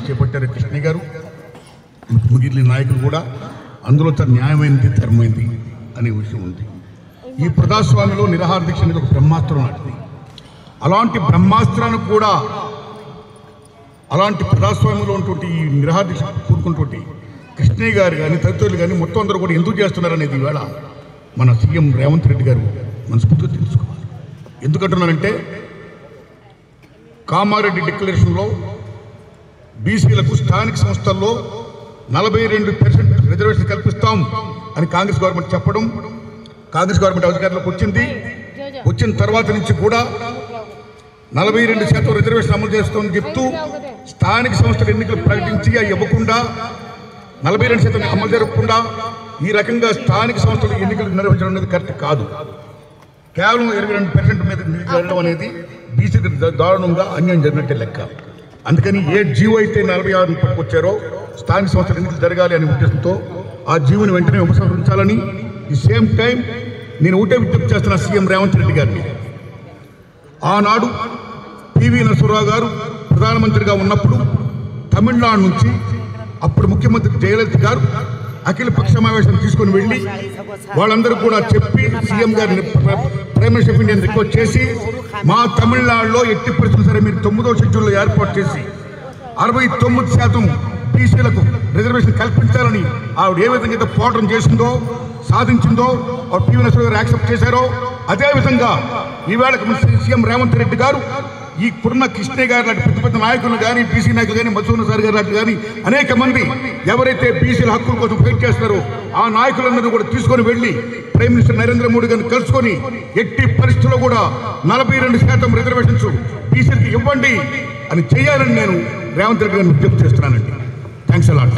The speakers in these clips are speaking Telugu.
చేపట్టారు కృష్ణయ్య గారు, మిగిలిన నాయకులు కూడా. అందులో తన న్యాయమైనది, ధర్మైంది అనే విషయం ఉంది. ఈ ప్రజాస్వామ్యంలో నిరాహార దీక్ష అనేది ఒక బ్రహ్మాస్త్రం లాంటిది. అలాంటి బ్రహ్మాస్త్రానికి కూడా, అలాంటి ప్రజాస్వామ్యంలో ఉన్నటువంటి ఈ నిరాహార దీక్ష కూరుకున్నటువంటి కృష్ణయ్య గారు కానీ తదితరులు కానీ మొత్తం అందరూ కూడా ఎందుకు చేస్తున్నారనేది ఈవేళ మన సీఎం రేవంత్ రెడ్డి గారు మనస్ఫూర్తిగా తెలుసుకోవాలి. ఎందుకంటున్నారంటే కామారెడ్డి డిక్లరేషన్లో బీసీలకు స్థానిక సంస్థల్లో 42% రిజర్వేషన్ కల్పిస్తాం అని కాంగ్రెస్ గవర్నమెంట్ చెప్పడం, కాంగ్రెస్ గవర్నమెంట్ అధికారంలోకి వచ్చిన తర్వాత నుంచి కూడా 42% రిజర్వేషన్ అమలు చేస్తామని చెప్తూ స్థానిక సంస్థల ఎన్నికలు ప్రకటించి అవి ఇవ్వకుండా 42% అమలు జరగకుండా ఈ రకంగా స్థానిక సంస్థల ఎన్నికలు నిర్వహించడం అనేది కరెక్ట్ కాదు. కేవలం 22% మీద వెళ్ళడం అనేది బీసీకి దారుణంగా అన్యాయం జరిగినట్టే లెక్క. అందుకని ఏ జీవో అయితే 46 పట్టుకొచ్చారో స్థానిక సంస్థల ఎన్నికలు జరగాలి అనే ఉద్దేశంతో ఆ జీవోని వెంటనే ఉపసంహరించాలని, ఈ సేమ్ టైం నేను ఒకటే విజ్ఞప్తి చేస్తున్నా సీఎం రేవంత్ రెడ్డి గారిని. ఆనాడు పివి నరసింహరావు గారు ప్రధానమంత్రిగా ఉన్నప్పుడు తమిళనాడు నుంచి అప్పుడు ముఖ్యమంత్రి జయలలిత గారు అఖిల పక్ష సమావేశం తీసుకొని వెళ్ళి వాళ్ళందరూ కూడా చెప్పి సీఎం గారిని ప్రైమ్ మినిస్టర్ ఆఫ్ ఇండియాని రిక్వెస్ట్ చేసి మా తమిళనాడులో ఎట్టి పరిస్థితులు సరే మీరు 9వ షెడ్యూల్లో ఏర్పాటు చేసి 69% బీసీలకు రిజర్వేషన్ కల్పించాలని ఆవిడ ఏ విధంగా అయితే పోరాటం చేసిందో, సాధించిందో, పివి నరసింహరావు గారు యాక్సెప్ట్ చేశారో అదేవిధంగా ఈవేళ సీఎం రేవంత్ రెడ్డి గారు ఈ ఇప్పుడున్న కృష్ణయ్య గారు లాంటి పెద్ద పెద్ద నాయకులు కానీ, బీసీ నాయకులు కానీ, మధుసూదన్ సార్ గారు లాంటి కానీ అనేక మంది ఎవరైతే బీసీల హక్కుల కోసం ఫైట్ చేస్తారో ఆ నాయకులందరూ కూడా తీసుకొని వెళ్ళి ప్రైమ్ మినిస్టర్ నరేంద్ర మోడీ గారిని కలుసుకొని ఎట్టి పరిస్థితుల్లో కూడా 42% రిజర్వేషన్స్ బీసీలకు ఇవ్వండి అని చేయాలని నేను రేవంత్ రెడ్డి గారిని విజ్ఞప్తి చేస్తున్నానండి. Thanks a lot.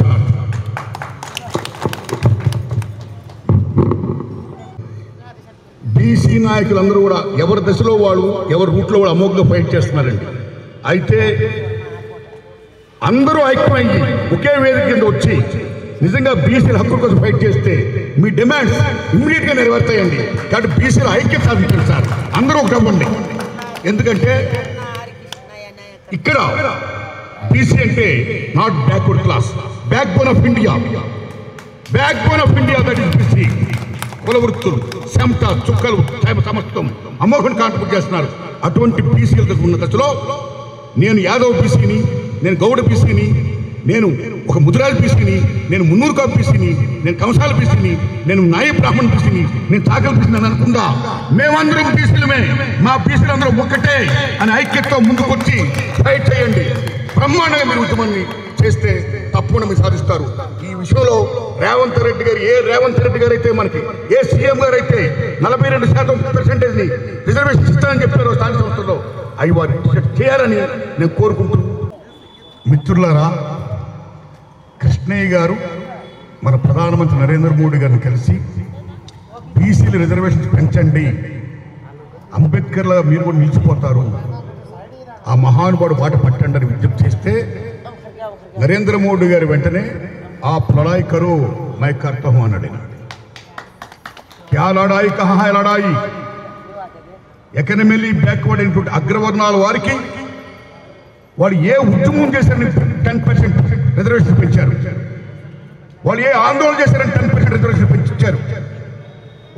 బీసీ నాయకులందరూ కూడా ఎవరి దశలో వాళ్ళు, ఎవరి రూట్లో వాళ్ళు అమోఘంగా ఫైట్ చేస్తున్నారండి. అయితే అందరూ ఐక్యమైంది ఒకే వేదిక కింద వచ్చి నిజంగా బీసీల హక్కుల కోసం ఫైట్ చేస్తే మీ డిమాండ్స్ ఇమ్మీడియట్గా నెరవేర్తాయండి. కాబట్టి బీసీల ఐక్యత సాధించండి సార్, అందరూ ఒకటి అవ్వండి. ఎందుకంటే ఇక్కడ బీసీ అంటే not backward class, back bone of India, back bone of India, that is BC. కుల వృత్తులు, చెమట, చుక్కలు, సమస్తం అమోఘం కాంట్రిబ్యూట్ చేస్తున్నారు. అటువంటి బీసీలకు ఉన్న దశలో నేను యాదవ్ బీసీని, నేను గౌడ బీసీని, నేను ఒక ముదిరాజ్ బీసీని, నేను మున్నూరు కాపు బీసీని, నేను కంసాల బీసీని, నేను నాయ బ్రాహ్మణ్ బీసీని, నేను చాకల బీసీని అని అనుకుందా మేమందరం బీసీలమే, మా బీసీలందరూ ఒక్కటే అని ఐక్యతతో ముందుకొచ్చి ఫైట్ చేయండి. బ్రహ్మాండంగా మీరు ఉద్యమాన్ని చేస్తే తప్పకుండా మీరు సాధిస్తారు. ఈ విషయంలో రేవంత్ రెడ్డి గారు, ఏ రేవంత్ రెడ్డి గారు అయితే మనకి, ఏ సీఎం గారు అయితే 42% రిజర్వేషన్ ఇస్తారని చెప్పారో స్థానిక సంస్థల్లో అవి వారు చేయాలని నేను కోరుకుంటూ, మిత్రులారా, కృష్ణయ్య గారు మన ప్రధానమంత్రి నరేంద్ర మోడీ గారిని కలిసి బీసీల రిజర్వేషన్స్ పెంచండి, అంబేద్కర్లా మీరు కూడా నిలిచిపోతారు, ఆ మహానుభావుడు బాట పట్టండి అని విజ్ఞప్తి చేస్తే నరేంద్ర మోడీ గారు వెంటనే ఆ లడాయి కరో మై కర్తా హూ అన్నాడు. క్యా లడాయి, కహా హై లడాయి? ఎకనమికల్లీ బ్యాక్వర్డ్ అయినటువంటి అగ్రవర్ణాల వారికి వాళ్ళు ఏ ఉద్యమం చేశారని 10% రిజర్వేషన్ పెంచారు, వాళ్ళు ఏ ఆందోళన చేశారని 10% రిజర్వేషన్ పెంచారు,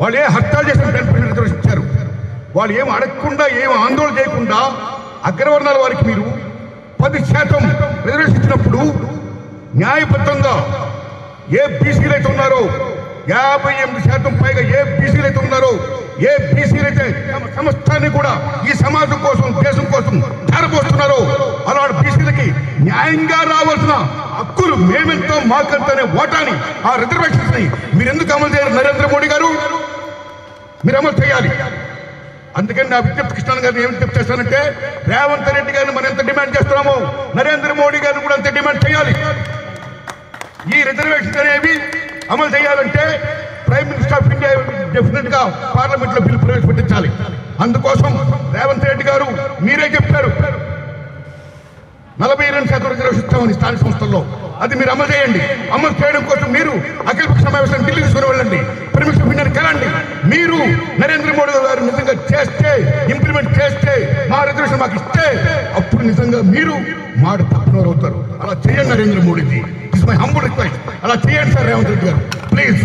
వాళ్ళు ఏ హత్యాలు చేశారని 10% రిజర్వేషన్ ఇచ్చారు. వాళ్ళు ఏం అడగకుండా, ఏం ఆందోళన చేయకుండా అగ్రవర్ణాల వారికి మీరు 10% రిజర్వేషన్ ఇచ్చినప్పుడు న్యాయబద్ధంగా ఏ బీసీలు అయితే ఉన్నారో 58% పైగా ఏ బీసీలు అయితే ఉన్నారో, ఏ బీసీలు అయితే సమస్తాన్ని కూడా ఈ సమాజం కోసం, దేశం కోసం ధారపోస్తున్నారో అలాంటి బీసీలకి న్యాయంగా రావాల్సిన హక్కులు మేమెంతో మాకంతనే ఓటాని, ఆ రిజర్వేషన్స్ ని మీరు ఎందుకు అమలు చేయాలి? నరేంద్ర మోడీ గారు మీరు అమలు చేయాలి. అందుకని నా విజ్ఞప్తి కృష్ణ గారిని ఏం విజ్ఞప్తి చేస్తానంటే, రేవంత్ రెడ్డి గారిని మనం ఎంత డిమాండ్ చేస్తున్నామో నరేంద్ర మోడీ గారిని కూడా అంత డిమాండ్ చేయాలి. ఈ రిజర్వేషన్ అనేవి అమలు చేయాలంటే prime minister of India definite గా పార్లమెంట్ లో బిల్లు ప్రవేశపెట్టించాలి. అందుకోసం రేవంత్ రెడ్డి గారు మీరే చెప్పారు 42% రిజర్వేషన్ భాగస్వామి స్థానిక సంస్థల్లో అది మీరు అమలు చేయండి. అమలు చేయడం కోసం మీరు అఖిలపక్ష సమావేశాన్ని ఢిల్లీ తీసుకుని వెళ్ళండి. ప్రిమిక్స్ ఆఫ్ ఇండియాని కలండి. మీరు నరేంద్ర మోడీ గారు నిజంగా చేస్తే, ఇంప్లిమెంట్ చేస్తే, మా రిజర్వేషన్ మాకు ఇస్తే అప్పుడు నిజంగా మీరు మాట తప్పునోరు అవుతారు. అలా చేయండి Narendra Modiji. It's my humble request. అలా చేయండి సార్ రేవంత్ రెడ్డి గారు ప్లీజ్.